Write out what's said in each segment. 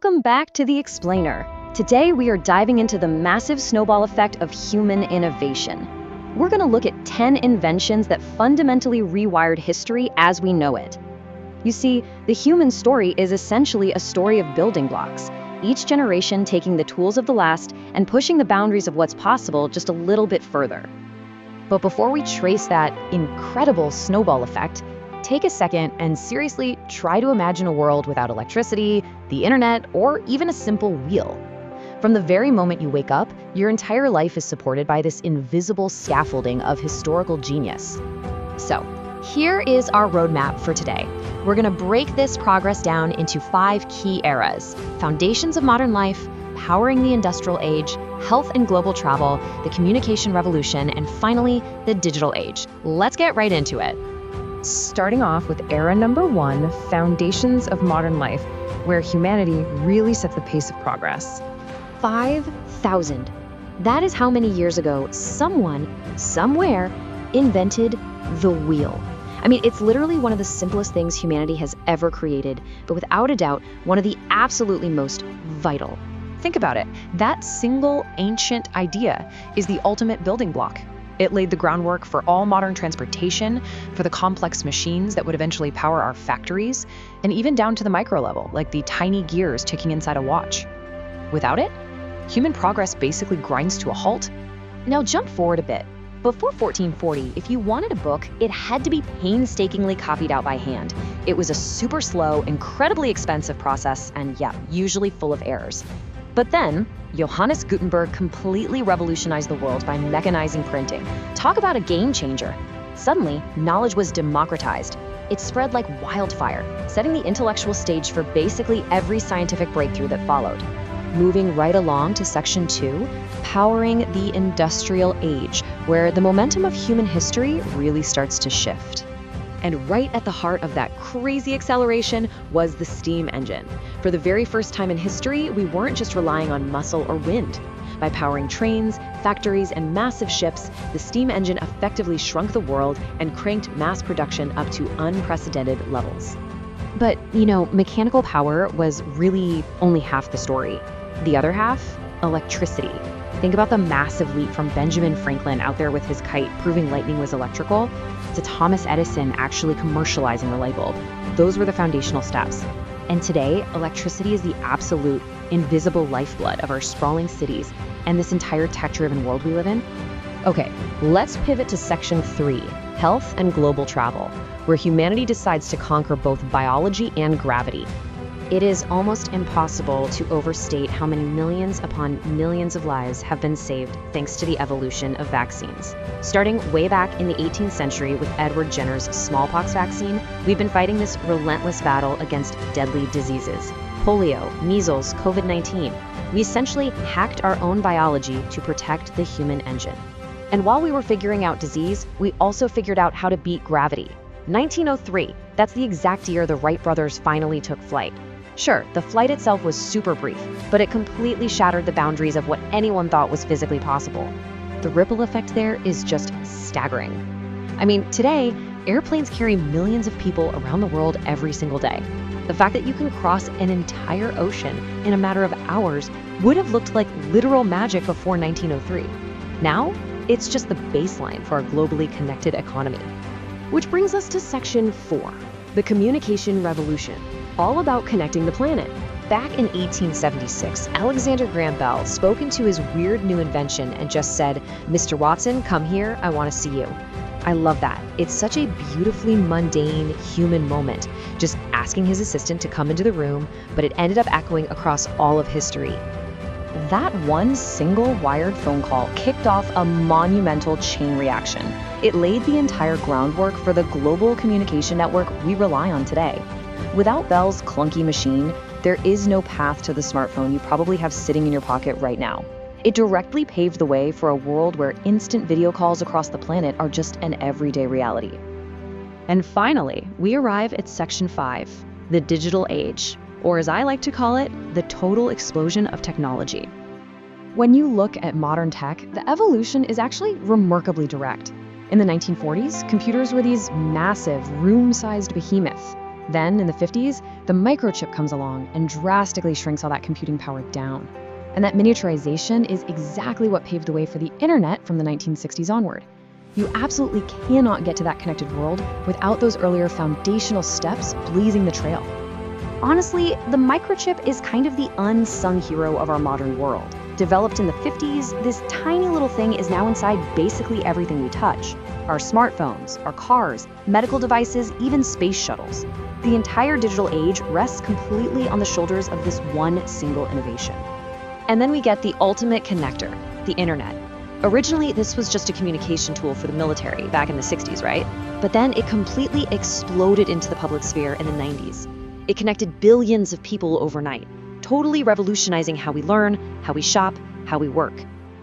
Welcome back to The Explainer. Today we are diving into the massive snowball effect of human innovation. We're going to look at 10 inventions that fundamentally rewired history as we know it. You see, the human story is essentially a story of building blocks, each generation taking the tools of the last and pushing the boundaries of what's possible just a little bit further. But before we trace that incredible snowball effect, take a second and seriously try to imagine a world without electricity, the internet, or even a simple wheel. From the very moment you wake up, your entire life is supported by this invisible scaffolding of historical genius. So, here is our roadmap for today. We're going to break this progress down into 5 key eras: foundations of modern life, powering the industrial age, health and global travel, the communication revolution, and finally, the digital age. Let's get right into it. Starting off with era number 1, foundations of modern life, where humanity really set the pace of progress. 5,000. That is how many years ago someone, somewhere, invented the wheel. I mean, it's literally one of the simplest things humanity has ever created, but without a doubt, one of the absolutely most vital. Think about it. That single ancient idea is the ultimate building block. It laid the groundwork for all modern transportation, for the complex machines that would eventually power our factories, and even down to the micro level, like the tiny gears ticking inside a watch. Without it, human progress basically grinds to a halt. Now jump forward a bit. Before 1440, if you wanted a book, it had to be painstakingly copied out by hand. It was a super slow, incredibly expensive process, and yeah, usually full of errors. But then, Johannes Gutenberg completely revolutionized the world by mechanizing printing. Talk about a game changer. Suddenly, knowledge was democratized. It spread like wildfire, setting the intellectual stage for basically every scientific breakthrough that followed. Moving right along to section 2, powering the industrial age, where the momentum of human history really starts to shift. And right at the heart of that crazy acceleration was the steam engine. For the very first time in history, we weren't just relying on muscle or wind. By powering trains, factories, and massive ships, the steam engine effectively shrunk the world and cranked mass production up to unprecedented levels. But, mechanical power was really only half the story. The other half? Electricity. Think about the massive leap from Benjamin Franklin out there with his kite proving lightning was electrical, to Thomas Edison actually commercializing the light bulb. Those were the foundational steps. And today, electricity is the absolute, invisible lifeblood of our sprawling cities and this entire tech-driven world we live in. Okay, let's pivot to section 3, health and global travel, where humanity decides to conquer both biology and gravity. It is almost impossible to overstate how many millions upon millions of lives have been saved thanks to the evolution of vaccines. Starting way back in the 18th century with Edward Jenner's smallpox vaccine, we've been fighting this relentless battle against deadly diseases. Polio, measles, COVID-19. We essentially hacked our own biology to protect the human engine. And while we were figuring out disease, we also figured out how to beat gravity. 1903, that's the exact year the Wright brothers finally took flight. Sure, the flight itself was super brief, but it completely shattered the boundaries of what anyone thought was physically possible. The ripple effect there is just staggering. I mean, today, airplanes carry millions of people around the world every single day. The fact that you can cross an entire ocean in a matter of hours would have looked like literal magic before 1903. Now, it's just the baseline for our globally connected economy. Which brings us to section 4, the communication revolution. All about connecting the planet. Back in 1876, Alexander Graham Bell spoke into his weird new invention and just said, "Mr. Watson, come here, I want to see you." I love that. It's such a beautifully mundane human moment, just asking his assistant to come into the room, but it ended up echoing across all of history. That one single wired phone call kicked off a monumental chain reaction. It laid the entire groundwork for the global communication network we rely on today. Without Bell's clunky machine, there is no path to the smartphone you probably have sitting in your pocket right now. It directly paved the way for a world where instant video calls across the planet are just an everyday reality. And finally, we arrive at section 5, the digital age, or as I like to call it, the total explosion of technology. When you look at modern tech, the evolution is actually remarkably direct. In the 1940s, computers were these massive, room-sized behemoths. Then, in the 50s, the microchip comes along and drastically shrinks all that computing power down. And that miniaturization is exactly what paved the way for the internet from the 1960s onward. You absolutely cannot get to that connected world without those earlier foundational steps blazing the trail. Honestly, the microchip is kind of the unsung hero of our modern world. Developed in the 50s, this tiny little thing is now inside basically everything we touch. Our smartphones, our cars, medical devices, even space shuttles. The entire digital age rests completely on the shoulders of this one single innovation. And then we get the ultimate connector, the internet. Originally, this was just a communication tool for the military back in the 60s, right? But then it completely exploded into the public sphere in the 90s. It connected billions of people overnight, totally revolutionizing how we learn, how we shop, how we work.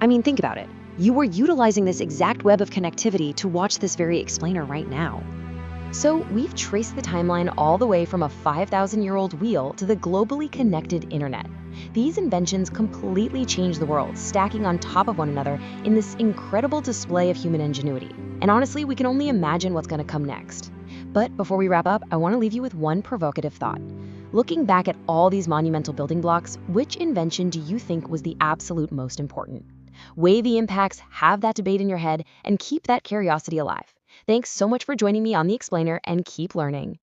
I mean, think about it. You were utilizing this exact web of connectivity to watch this very explainer right now. So we've traced the timeline all the way from a 5,000-year-old wheel to the globally connected internet. These inventions completely changed the world, stacking on top of one another in this incredible display of human ingenuity. And honestly, we can only imagine what's going to come next. But before we wrap up, I want to leave you with one provocative thought. Looking back at all these monumental building blocks, which invention do you think was the absolute most important? Weigh the impacts, have that debate in your head, and keep that curiosity alive. Thanks so much for joining me on The Explainer, and keep learning.